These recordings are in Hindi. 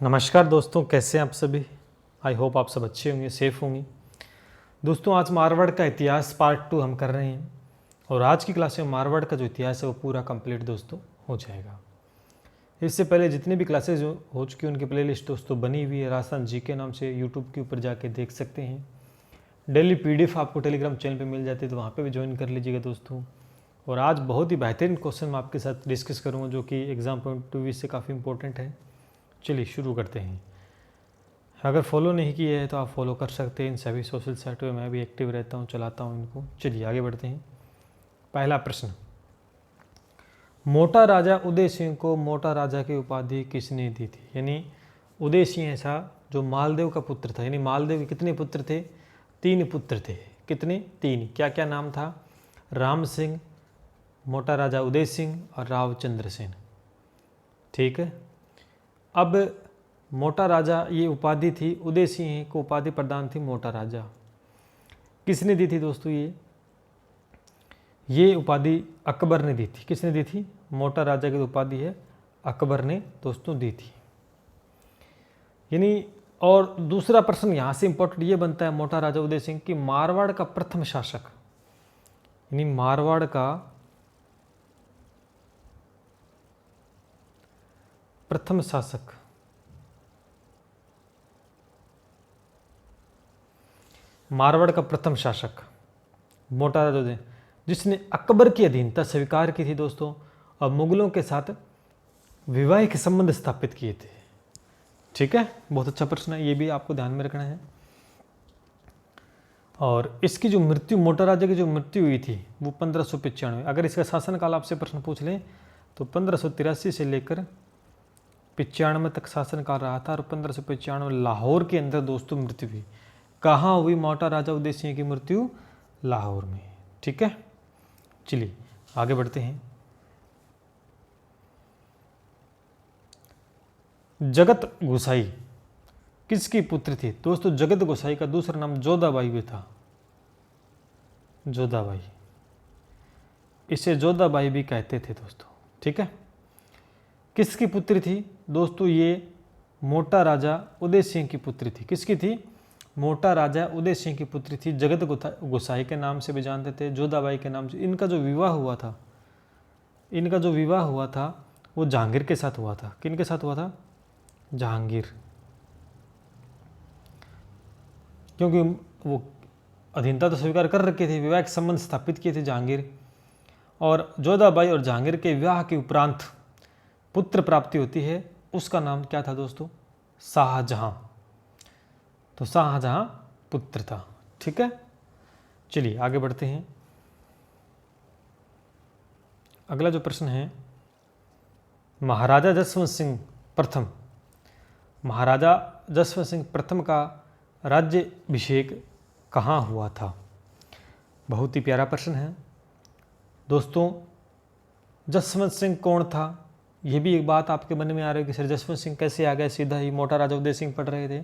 नमस्कार दोस्तों, कैसे हैं आप सभी। आई होप आप सब अच्छे होंगे, सेफ होंगे। दोस्तों, आज मारवाड़ का इतिहास पार्ट 2 हम कर रहे हैं और आज की क्लास में मारवाड़ का जो इतिहास है वो पूरा कंप्लीट दोस्तों हो जाएगा। इससे पहले जितनी भी क्लासेज हो चुकी हैं उनकी प्लेलिस्ट दोस्तों बनी हुई है। राजस्थान जी के नाम से यूट्यूब के ऊपर जाके देख सकते हैं। डेली PDF आपको टेलीग्राम चैनल पर मिल जाती है, तो वहाँ पर भी ज्वाइन कर लीजिएगा दोस्तों। और आज बहुत ही बेहतरीन क्वेश्चन मैं आपके साथ डिस्कस करूँगा जो कि एग्जाम पॉइंट ऑफ व्यू से काफ़ी इंपॉर्टेंट है। चलिए शुरू करते हैं। अगर फॉलो नहीं किए हैं तो आप फॉलो कर सकते हैं। इन सभी सोशल साइट पे मैं भी एक्टिव रहता हूँ, चलाता हूँ इनको। चलिए आगे बढ़ते हैं। पहला प्रश्न, मोटा राजा उदय सिंह को मोटा राजा की उपाधि किसने दी थी। यानी उदय सिंह ऐसा जो मालदेव का पुत्र था। यानी मालदेव के कितने पुत्र थे? 3 पुत्र थे। कितने? 3। क्या क्या नाम था? राम सिंह, मोटा राजा उदय सिंह और रावचंद्र सेन। ठीक है। अब मोटा राजा ये उपाधि थी, उदय सिंह को उपाधि प्रदान थी मोटा राजा। किसने दी थी दोस्तों? ये उपाधि अकबर ने दी थी। किसने दी थी? मोटा राजा की उपाधि है अकबर ने दोस्तों दी थी। यानी और दूसरा प्रश्न यहाँ से इंपॉर्टेंट ये बनता है मोटा राजा उदय सिंह की मारवाड़ का प्रथम शासक, यानी मारवाड़ का प्रथम शासक मारवाड़ का प्रथम शासक मोटा राजा उदय, जिसने अकबर की अधीनता स्वीकार की थी दोस्तों और मुगलों के साथ वैवाहिक संबंध स्थापित किए थे। ठीक है, बहुत अच्छा प्रश्न है, ये भी आपको ध्यान में रखना है। और इसकी जो मृत्यु, मोटा राजा की जो मृत्यु हुई थी वो 1595। अगर इसका शासनकाल आपसे प्रश्न पूछ लें तो 1583 से लेकर 95 तक शासनकाल रहा था और 1595 लाहौर के अंदर दोस्तों मृत्यु हुई। कहाँ हुई मोटा राजा उदय सिंह की मृत्यु? लाहौर में। ठीक है, चलिए आगे बढ़ते हैं। जगत गोसाई किसकी पुत्र थी दोस्तों? जगत गोसाई का दूसरा नाम जोधाबाई भी था। जोधाबाई, इसे जोधाबाई भी कहते थे दोस्तों। ठीक है, किसकी पुत्री थी दोस्तों? ये मोटा राजा उदय सिंह की पुत्री थी। किसकी थी? मोटा राजा उदय सिंह की पुत्री थी। जगत गोसाई के नाम से भी जानते थे, जोधाबाई के नाम से। इनका जो विवाह हुआ था वो जहांगीर के साथ हुआ था। किन के साथ हुआ था? जहांगीर, क्योंकि वो अधीनता तो स्वीकार कर रखे थे, विवाह संबंध स्थापित किए थे जहांगीर। और जोधाबाई और जहांगीर के विवाह के उपरांत पुत्र प्राप्ति होती है, उसका नाम क्या था दोस्तों? शाहजहां। तो शाहजहां पुत्र था। ठीक है, चलिए आगे बढ़ते हैं। अगला जो प्रश्न है, महाराजा जसवंत सिंह प्रथम, महाराजा जसवंत सिंह प्रथम का राज्याभिषेक कहाँ हुआ था? बहुत ही प्यारा प्रश्न है दोस्तों। जसवंत सिंह कौन था? यह भी एक बात आपके मन में आ रही है कि सर जसवंत सिंह कैसे आ गए, सीधा ही मोटा राजा उदय सिंह पढ़ रहे थे।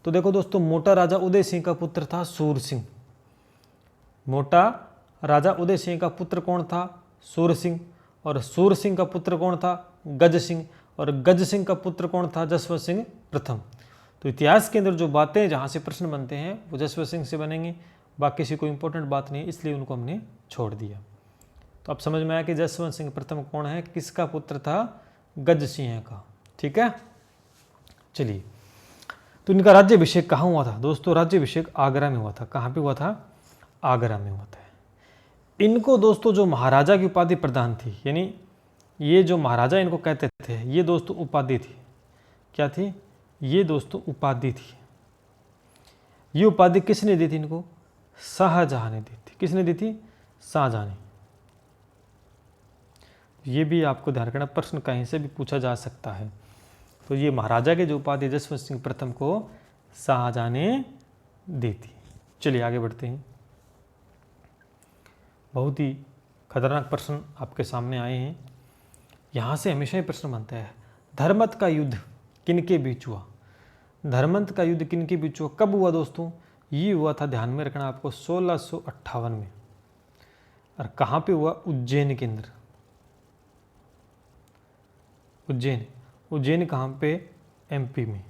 तो देखो दोस्तों, मोटा राजा उदय सिंह का पुत्र था सूर सिंह। मोटा राजा उदय सिंह का पुत्र कौन था? सूर सिंह। और सूर सिंह का पुत्र कौन था? गज सिंह। और गज सिंह का पुत्र कौन था? जसवंत सिंह प्रथम। तो इतिहास के अंदर जो बातें जहाँ से प्रश्न बनते हैं वो जसवंत सिंह से बनेंगे, बाकी से कोई इंपॉर्टेंट बात नहीं, इसलिए उनको हमने छोड़ दिया। तो अब समझ में आया कि जसवंत सिंह प्रथम कौन है, किसका पुत्र था? गज सिंह का। ठीक है, चलिए। तो इनका राज्याभिषेक कहाँ हुआ था दोस्तों? राज्याभिषेक आगरा में हुआ था। कहाँ पे हुआ था? आगरा में हुआ था। इनको दोस्तों जो महाराजा की उपाधि प्रदान थी, यानी ये जो महाराजा इनको कहते थे, ये दोस्तों उपाधि थी। क्या थी? ये दोस्तों उपाधि थी। ये उपाधि किसने दी थी इनको? शाहजहां ने दी थी। किसने दी थी? शाहजहां ने। ये भी आपको ध्यान रखना, प्रश्न कहीं से भी पूछा जा सकता है। तो ये महाराजा के जो उपाधि जसवंत सिंह प्रथम को शाहजहां ने दी थी। चलिए आगे बढ़ते हैं। बहुत ही खतरनाक प्रश्न आपके सामने आए हैं। यहाँ से हमेशा ही प्रश्न बनता है, धर्मत का युद्ध किनके बीच हुआ? धर्मंत का युद्ध किनके बीच हुआ? कब हुआ दोस्तों? ये हुआ था, ध्यान में रखना आपको, 1658 में। और कहाँ पे हुआ? उज्जैन के अंदर। उज्जैन कहाँ पे? एमपी में।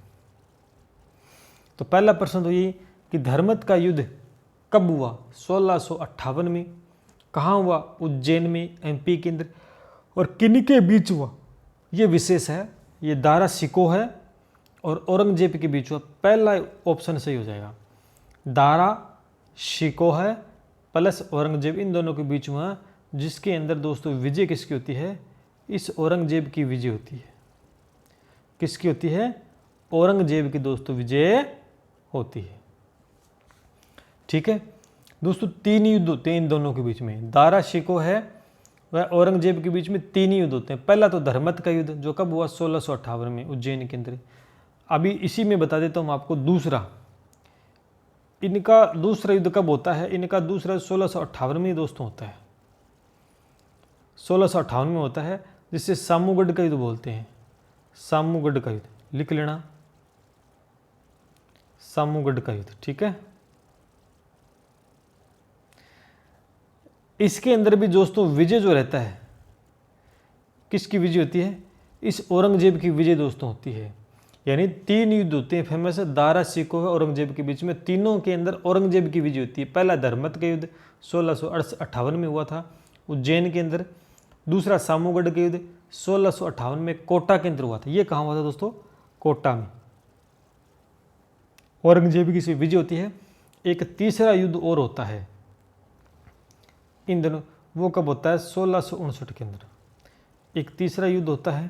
तो पहला प्रश्न तो ये कि धर्मत का युद्ध कब हुआ? 1658 में। कहाँ हुआ? उज्जैन में, एमपी के अंदर। और किनके बीच हुआ? ये विशेष है, ये दारा शिकोह है और औरंगजेब के बीच हुआ। पहला ऑप्शन सही हो जाएगा। दारा शिकोह है प्लस औरंगजेब, इन दोनों के बीच हुआ, जिसके अंदर दोस्तों विजय किसकी होती है? इस औरंगजेब की विजय होती है। किसकी होती है? औरंगजेब की दोस्तों विजय होती है। ठीक है दोस्तों, 3 युद्ध होते हैं इन दोनों के बीच में। दारा शिकोह है वह औरंगजेब के बीच में 3 युद्ध होते हैं। पहला तो धर्मत का युद्ध जो कब हुआ? 1658 में उज्जैन के अंदर। अभी इसी में बता देता हूँ आपको दूसरा, इनका दूसरा युद्ध कब होता है? इनका दूसरा 1658 में दोस्तों होता है। 1658 में होता है, जिसे सामूगढ़ का युद्ध बोलते हैं। सामूगढ़ का युद्ध लिख लेना, सामूगढ़ का युद्ध। ठीक है, इसके अंदर भी दोस्तों विजय जो रहता है, किसकी विजय होती है? इस औरंगजेब की विजय दोस्तों होती है। यानी 3 युद्ध होते हैं फेमस, दारा शिकोह और औरंगजेब के बीच में। तीनों के अंदर औरंगजेब की विजय होती है। पहला धर्मत का युद्ध 1658 में हुआ था उज्जैन के अंदर। दूसरा सामूगढ़ का युद्ध 1658 में कोटा के अंदर हुआ था। ये कहाँ हुआ था दोस्तों? कोटा में। औरंगजेब की विजय होती है। एक तीसरा युद्ध और होता है इन दोनों, वो कब होता है? 1659 के अंदर एक तीसरा युद्ध होता है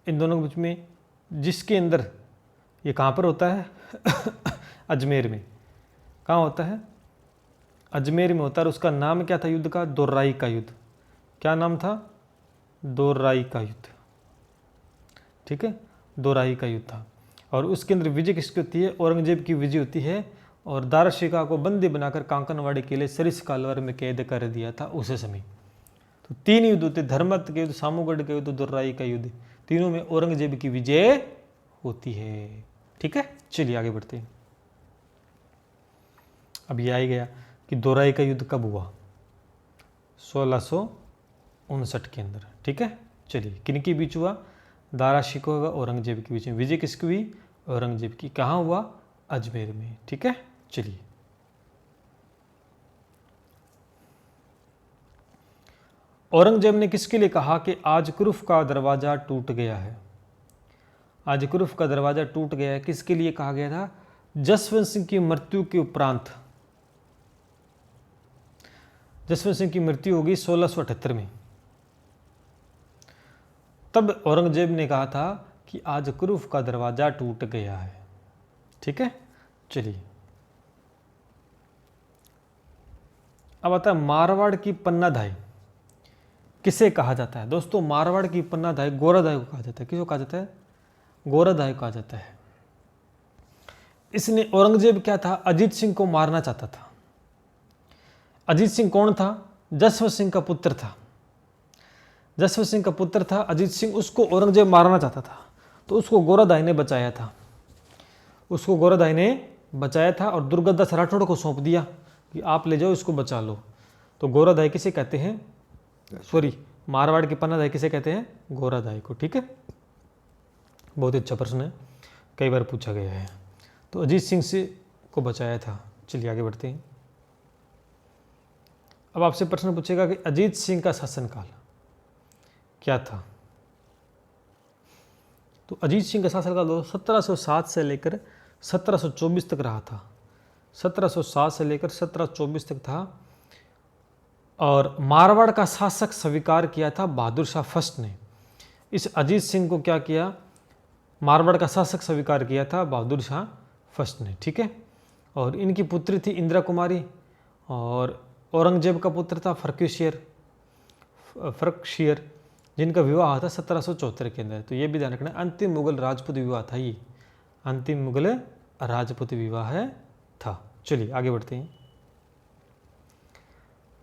इन दोनों के बीच में, जिसके अंदर ये कहाँ पर होता है? अजमेर में। कहाँ होता है? अजमेर में होता है। और उसका नाम क्या था युद्ध का? दोर्राई का युद्ध। क्या नाम था? दोर्राई का युद्ध। ठीक है, दोराई का युद्ध था। और उसके अंदर विजय किसकी होती है? औरंगजेब की विजय होती है। और दारा शिकोह को बंदी बनाकर कांकनवाड़ी के लिए सरिस कालवर में कैद कर दिया था उस समय। तो 3 युद्ध होते, धर्मत के युद्ध, सामूगढ़ के युद्ध, दोर्राई का युद्ध। तीनों में औरंगजेब की विजय होती है। ठीक है, चलिए आगे बढ़ते हैं। अब ये आ गया कि दोराई का युद्ध कब हुआ? 1659 के अंदर। ठीक है, चलिए किनके बीच हुआ? दारा शिकोह व औरंगजेब के बीच में। विजय किसकी हुई? औरंगजेब की। कहाँ हुआ? अजमेर में। ठीक है, चलिए औरंगजेब ने किसके लिए कहा कि आज कुरुफ का दरवाजा टूट गया है? आज कुरुफ का दरवाजा टूट गया है, किसके लिए कहा गया था? जसवंत सिंह की मृत्यु के उपरांत। जसवंत सिंह की मृत्यु होगी 1678 में। तब औरंगजेब ने कहा था कि आज कुरुफ का दरवाजा टूट गया है। ठीक है, चलिए अब आता है मारवाड़ की पन्नाधाय किसे कहा जाता है? दोस्तों मारवाड़ की पन्नाधाय गोराधाय को कहा जाता है। किसको कहा जाता है? गोराधाय को कहा जाता है। इसने औरंगजेब क्या था? अजीत सिंह को मारना चाहता था। अजीत सिंह कौन था? जसवंत सिंह का पुत्र था। जसवंत सिंह का पुत्र था अजीत सिंह, उसको औरंगजेब मारना चाहता था। तो उसको गोराधाय ने बचाया था। उसको गोराधाय ने बचाया था और दुर्गादास राठौड़ को सौंप दिया कि आप ले जाओ, इसको बचा लो। तो गोराधाय किसे कहते हैं? सॉरी, मारवाड़ की पन्नाधाय किसे कहते हैं? गोराधाय को। ठीक है, बहुत अच्छा प्रश्न है, कई बार पूछा गया है। तो अजीत सिंह से को बचाया था। चलिए आगे बढ़ते हैं। अब आपसे प्रश्न पूछेगा कि अजीत सिंह का शासनकाल क्या था? तो अजीत सिंह का शासनकाल 1707 से लेकर 1724 तक रहा था। 1707 से लेकर 1724 तक था। और मारवाड़ का शासक स्वीकार किया था बहादुर शाह फर्स्ट ने। इस अजीत सिंह को क्या किया? मारवाड़ का शासक स्वीकार किया था बहादुर शाह फर्स्ट ने। ठीक है, और इनकी पुत्री थी इंदिरा कुमारी और औरंगजेब का पुत्र था फर्रुखशियर, जिनका विवाह हुआ था 1774 के अंदर। तो ये भी ध्यान रखना, अंतिम मुगल राजपूत विवाह था ये, अंतिम मुगल राजपूत विवाह था। चलिए आगे बढ़ते हैं।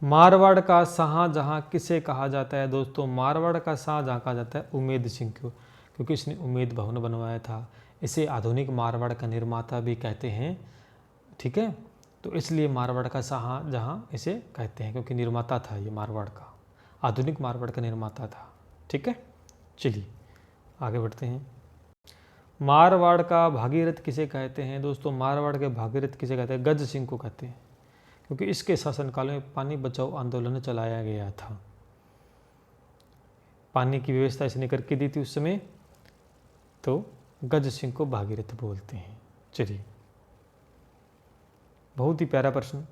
मारवाड़ का शाहजहां किसे कहा जाता है? दोस्तों मारवाड़ का शाहजहां कहा जाता है उमेद सिंह को, क्योंकि इसने उमेद भवन बनवाया था। इसे आधुनिक मारवाड़ का निर्माता भी कहते हैं। ठीक है, तो इसलिए मारवाड़ का शाहजहां इसे कहते हैं, क्योंकि निर्माता था ये मारवाड़ का, आधुनिक मारवाड़ का निर्माता था। ठीक है, चलिए आगे बढ़ते हैं। मारवाड़ का भागीरथ किसे कहते हैं दोस्तों? मारवाड़ के भागीरथ किसे कहते हैं? गज सिंह को कहते हैं, क्योंकि इसके शासनकाल में पानी बचाओ आंदोलन चलाया गया था। पानी की व्यवस्था इसने करके दी थी उस समय, तो गज सिंह को भागीरथ बोलते हैं। चलिए, बहुत ही प्यारा प्रश्न।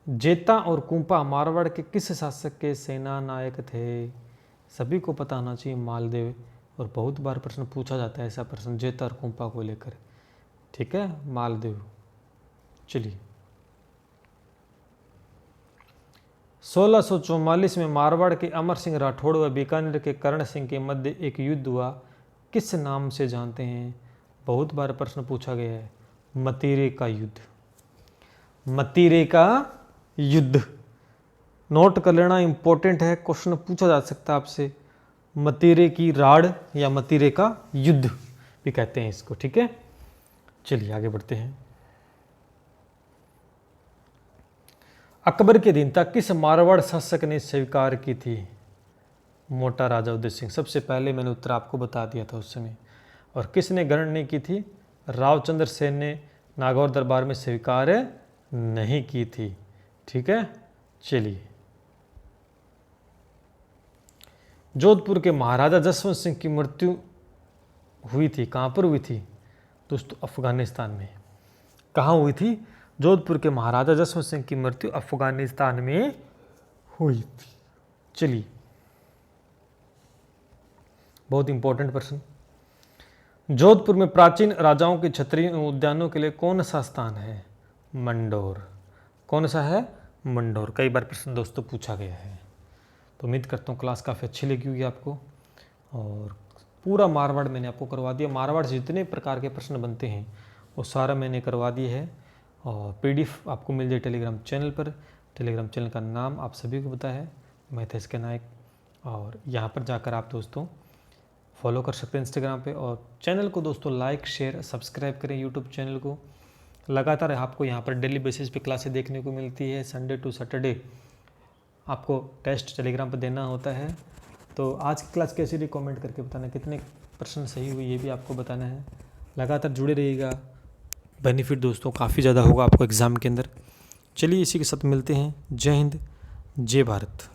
जेता और कुंपा मारवाड़ के किस शासक के सेना नायक थे? सभी को पता होना चाहिए, मालदेव। और बहुत बार प्रश्न पूछा जाता है ऐसा प्रश्न जेता और कुंपा को लेकर, ठीक है, मालदेव। चलिए, 1644 में मारवाड़ के अमर सिंह राठौड़ व बीकानेर के कर्ण सिंह के मध्य एक युद्ध हुआ, किस नाम से जानते हैं? बहुत बार प्रश्न पूछा गया है, मतीरे का युद्ध। मतीरे का युद्ध नोट कर लेना, इंपॉर्टेंट है, क्वेश्चन पूछा जा सकता है आपसे। मतीरे की राड़ या मतीरे का युद्ध भी कहते हैं इसको, ठीक है। चलिए आगे बढ़ते हैं। अकबर के अधीनता किस मारवाड़ शासक ने स्वीकार की थी? मोटा राजा उदय सिंह। सबसे पहले मैंने उत्तर आपको बता दिया था उस समय। और किसने ग्रहण नहीं की थी? रावचंद्र सेन ने नागौर दरबार में स्वीकार नहीं की थी, ठीक है। चलिए, जोधपुर के महाराजा जसवंत सिंह की मृत्यु हुई थी, कहाँ पर हुई थी दोस्तों? अफगानिस्तान में। कहाँ हुई थी? जोधपुर के महाराजा जसवंत सिंह की मृत्यु अफगानिस्तान में हुई थी। चलिए, बहुत इंपॉर्टेंट प्रश्न। जोधपुर में प्राचीन राजाओं के क्षत्रिय उद्यानों के लिए कौन सा स्थान है? मंडोर। कौन सा है? मंडोर। कई बार प्रश्न दोस्तों पूछा गया है। तो उम्मीद करता हूँ क्लास काफ़ी अच्छी लगी होगी आपको, और पूरा मारवाड़ मैंने आपको करवा दिया। मारवाड़ से जितने प्रकार के प्रश्न बनते हैं वो सारा मैंने करवा दिए है, और PDF आपको मिल जाए टेलीग्राम चैनल पर। टेलीग्राम चैनल का नाम आप सभी को पता है, मैथेस के नायक। और यहाँ पर जाकर आप दोस्तों फॉलो कर सकते हैं इंस्टाग्राम पे, और चैनल को दोस्तों लाइक शेयर सब्सक्राइब करें यूट्यूब चैनल को। लगातार आपको यहाँ पर डेली बेसिस पे क्लासें देखने को मिलती है। संडे टू सैटरडे आपको टेस्ट टेलीग्राम पर देना होता है। तो आज की क्लास कैसी रही कमेंट करके बताना, कितने प्रश्न सही हुए ये भी आपको बताना है। लगातार जुड़े रहिएगा, बेनिफिट दोस्तों काफ़ी ज़्यादा होगा आपको एग्ज़ाम के अंदर। चलिए, इसी के साथ मिलते हैं। जय हिंद, जय भारत।